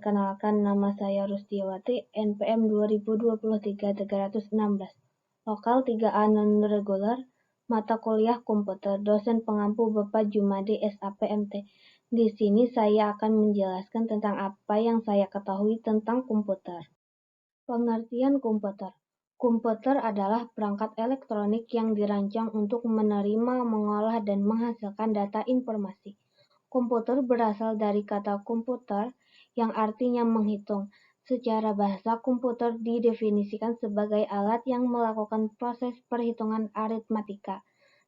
Perkenalkan, nama saya Rustiawati, NPM 2023-316. Lokal 3A non-regular, mata kuliah komputer, dosen pengampu Bapak Jumadi SAPMT. Di sini saya akan menjelaskan tentang apa yang saya ketahui tentang komputer. Pengertian komputer. Komputer adalah perangkat elektronik yang dirancang untuk menerima, mengolah, dan menghasilkan data informasi. Komputer berasal dari kata komputer yang artinya menghitung. Secara bahasa, komputer didefinisikan sebagai alat yang melakukan proses perhitungan aritmatika.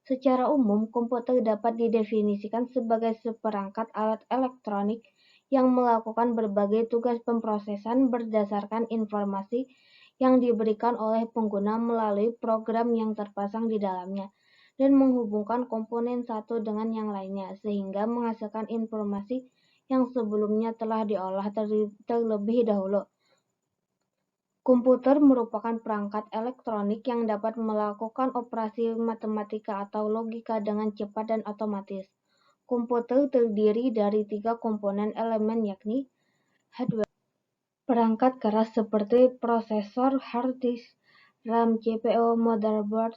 Secara umum, komputer dapat didefinisikan sebagai seperangkat alat elektronik yang melakukan berbagai tugas pemrosesan berdasarkan informasi yang diberikan oleh pengguna melalui program yang terpasang di dalamnya dan menghubungkan komponen satu dengan yang lainnya sehingga menghasilkan informasi yang sebelumnya telah diolah terlebih dahulu. Komputer merupakan perangkat elektronik yang dapat melakukan operasi matematika atau logika dengan cepat dan otomatis. Komputer terdiri dari 3 komponen elemen yakni hardware, perangkat keras seperti prosesor, hard disk, RAM, CPU, motherboard,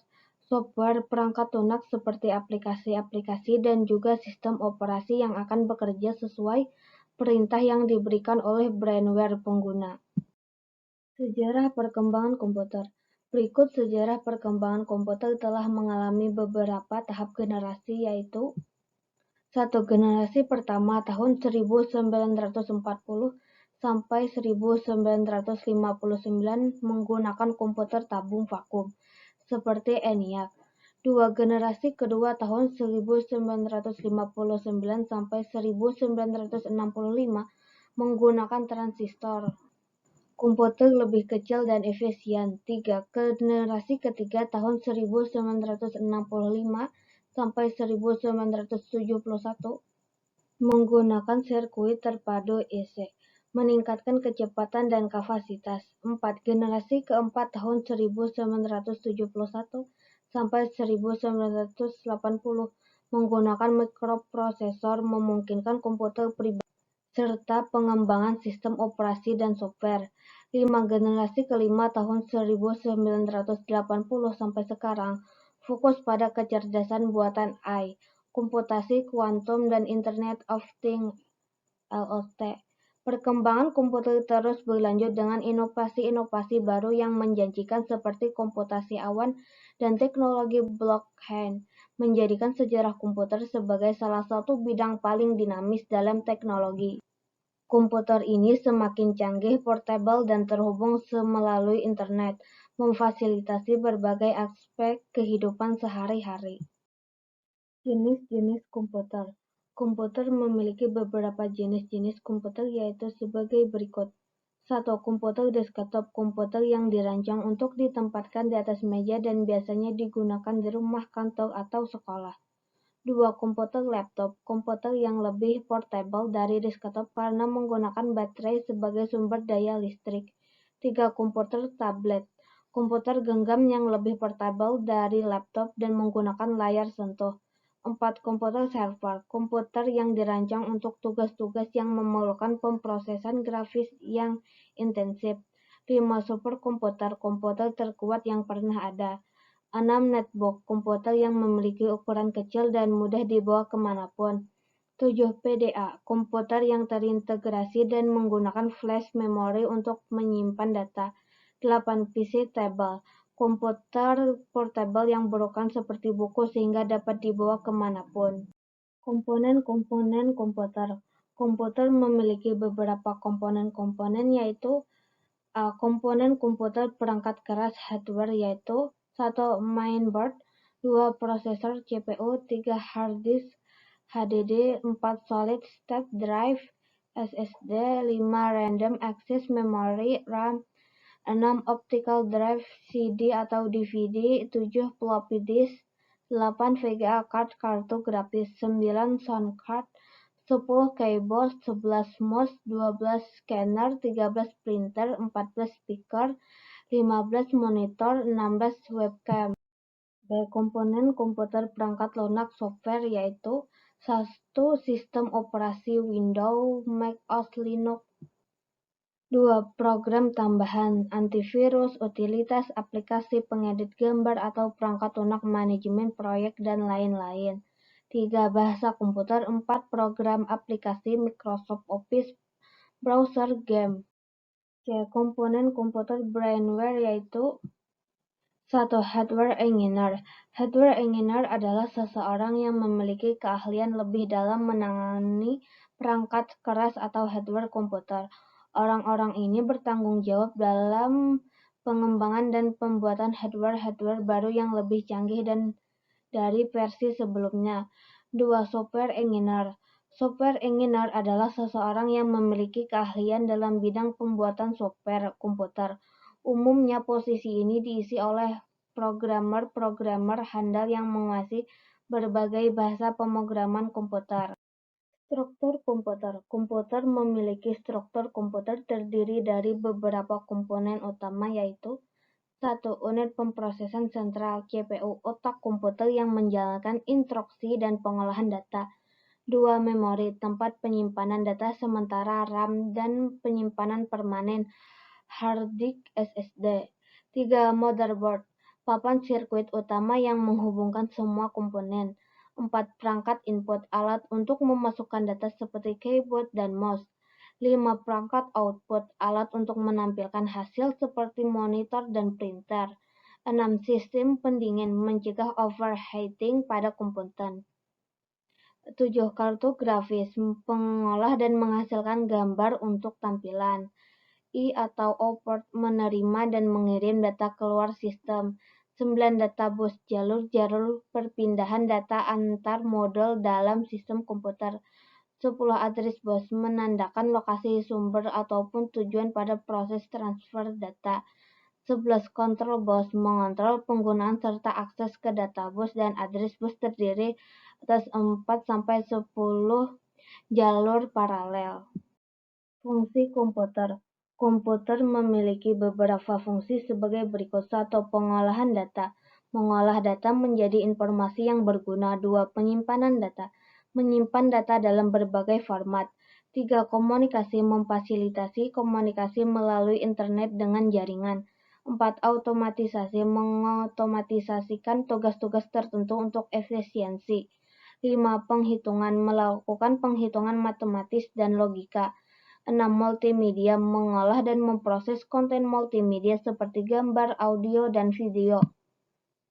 software, perangkat lunak seperti aplikasi-aplikasi, dan juga sistem operasi yang akan bekerja sesuai perintah yang diberikan oleh brainware pengguna. Sejarah perkembangan komputer. Berikut sejarah perkembangan komputer telah mengalami beberapa tahap generasi, yaitu 1. Generasi pertama tahun 1940 sampai 1959 menggunakan komputer tabung vakum seperti ENIAC. 2. Generasi kedua tahun 1959 sampai 1965 menggunakan transistor. Komputer lebih kecil dan efisien. 3. Generasi ketiga tahun 1965 sampai 1971 menggunakan sirkuit terpadu IC, meningkatkan kecepatan dan kapasitas. 4. Generasi keempat tahun 1971 sampai 1980 menggunakan mikroprosesor memungkinkan komputer pribadi serta pengembangan sistem operasi dan software. 5. Generasi kelima tahun 1980 sampai sekarang fokus pada kecerdasan buatan AI, komputasi kuantum, dan Internet of Things (IoT). Perkembangan komputer terus berlanjut dengan inovasi-inovasi baru yang menjanjikan seperti komputasi awan dan teknologi blockchain, menjadikan sejarah komputer sebagai salah satu bidang paling dinamis dalam teknologi. Komputer ini semakin canggih, portable, dan terhubung melalui internet, memfasilitasi berbagai aspek kehidupan sehari-hari. Jenis-jenis komputer. Komputer memiliki beberapa jenis-jenis komputer, yaitu sebagai berikut. 1. Komputer desktop, komputer yang dirancang untuk ditempatkan di atas meja dan biasanya digunakan di rumah, kantor, atau sekolah. 2. Komputer laptop, komputer yang lebih portable dari desktop karena menggunakan baterai sebagai sumber daya listrik. 3. Komputer tablet, komputer genggam yang lebih portable dari laptop dan menggunakan layar sentuh. 4. Komputer server, komputer yang dirancang untuk tugas-tugas yang memerlukan pemrosesan grafis yang intensif. 5. Superkomputer, komputer terkuat yang pernah ada. 6. Netbook, komputer yang memiliki ukuran kecil dan mudah dibawa kemanapun. 7. PDA, komputer yang terintegrasi dan menggunakan flash memory untuk menyimpan data. 8. PC table, komputer portable yang berukuran seperti buku sehingga dapat dibawa kemanapun. Komponen-komponen komputer. Komputer memiliki beberapa komponen-komponen, yaitu komponen komputer perangkat keras hardware, yaitu 1. Mainboard, 2. Prosesor CPU, 3. Hard disk HDD, 4. Solid state drive SSD, 5. Random access memory RAM, 6. Optical drive CD atau DVD, 7. Floppy disk, 8. VGA card kartu grafis, 9. Sound card, 10. keyboard, 11. mouse, 12. scanner, 13. printer, 14. speaker, 15. monitor, 16. webcam. Komponen komputer perangkat lunak software, yaitu 1. Sistem operasi Windows, Mac OS Linux, 2. Program tambahan, antivirus, utilitas, aplikasi pengedit gambar atau perangkat lunak manajemen proyek, dan lain-lain. 3. Bahasa komputer. 4. Program aplikasi Microsoft Office, browser, game. C. Komponen komputer brainware yaitu 1. Hardware engineer. Hardware engineer adalah seseorang yang memiliki keahlian lebih dalam menangani perangkat keras atau hardware komputer. Orang-orang ini bertanggung jawab dalam pengembangan dan pembuatan hardware baru yang lebih canggih dan dari versi sebelumnya. 2. Software engineer. Software engineer adalah seseorang yang memiliki keahlian dalam bidang pembuatan software komputer. Umumnya posisi ini diisi oleh programmer handal yang menguasai berbagai bahasa pemrograman komputer. Struktur komputer. Komputer memiliki struktur komputer terdiri dari beberapa komponen utama yaitu 1. Unit pemrosesan sentral (CPU), otak komputer yang menjalankan instruksi dan pengolahan data. 2. Memori, tempat penyimpanan data sementara RAM dan penyimpanan permanen hard disk SSD. 3. Motherboard, papan sirkuit utama yang menghubungkan semua komponen. 4. Perangkat input, alat untuk memasukkan data seperti keyboard dan mouse. 5. Perangkat output, alat untuk menampilkan hasil seperti monitor dan printer. 6. Sistem pendingin, mencegah overheating pada komputer. 7. Kartu grafis, pengolah dan menghasilkan gambar untuk tampilan. I atau output, menerima dan mengirim data keluar sistem. 9. Data bus, jalur perpindahan data antar modul dalam sistem komputer. 10. Address bus, menandakan lokasi sumber ataupun tujuan pada proses transfer data. 11. Control bus, mengontrol penggunaan serta akses ke databus, dan address bus terdiri atas 4-10 jalur paralel. Fungsi komputer. Komputer memiliki beberapa fungsi sebagai berikut. 1. Pengolahan data. Mengolah data menjadi informasi yang berguna. 2. Penyimpanan data. Menyimpan data dalam berbagai format. 3. Komunikasi. Memfasilitasi komunikasi melalui internet dengan jaringan. 4. Automatisasi. Mengotomatisasikan tugas-tugas tertentu untuk efisiensi. 5. Penghitungan. Melakukan penghitungan matematis dan logika. 6. Multimedia, mengolah dan memproses konten multimedia seperti gambar, audio, dan video.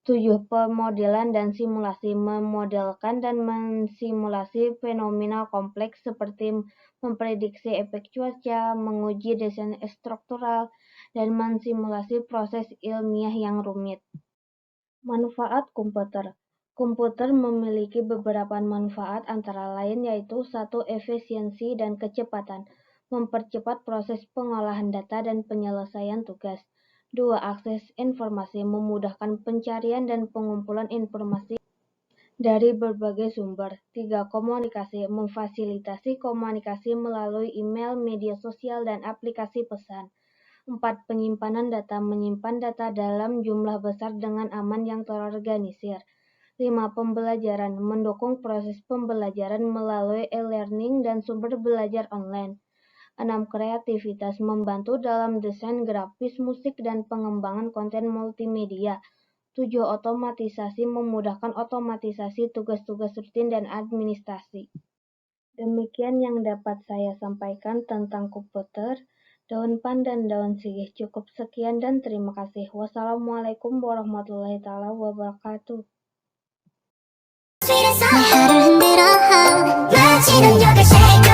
7. Pemodelan dan simulasi, memodelkan dan mensimulasi fenomena kompleks seperti memprediksi efek cuaca, menguji desain struktural, dan mensimulasi proses ilmiah yang rumit. Manfaat komputer. Komputer memiliki beberapa manfaat antara lain yaitu 1. Efisiensi dan kecepatan, mempercepat proses pengolahan data dan penyelesaian tugas. 2. Akses informasi, memudahkan pencarian dan pengumpulan informasi dari berbagai sumber. 3. Komunikasi, memfasilitasi komunikasi melalui email, media sosial, dan aplikasi pesan. 4. Penyimpanan data, menyimpan data dalam jumlah besar dengan aman yang terorganisir. 5. Pembelajaran, mendukung proses pembelajaran melalui e-learning dan sumber belajar online. 6. Kreativitas, membantu dalam desain grafis, musik, dan pengembangan konten multimedia. 7. Otomatisasi, memudahkan otomatisasi tugas-tugas rutin dan administrasi. Demikian yang dapat saya sampaikan tentang komputer, daun pandan, daun sirih. Cukup sekian dan terima kasih. Wassalamualaikum warahmatullahi wabarakatuh. 내 하루 흔들어 마치는 역을 shake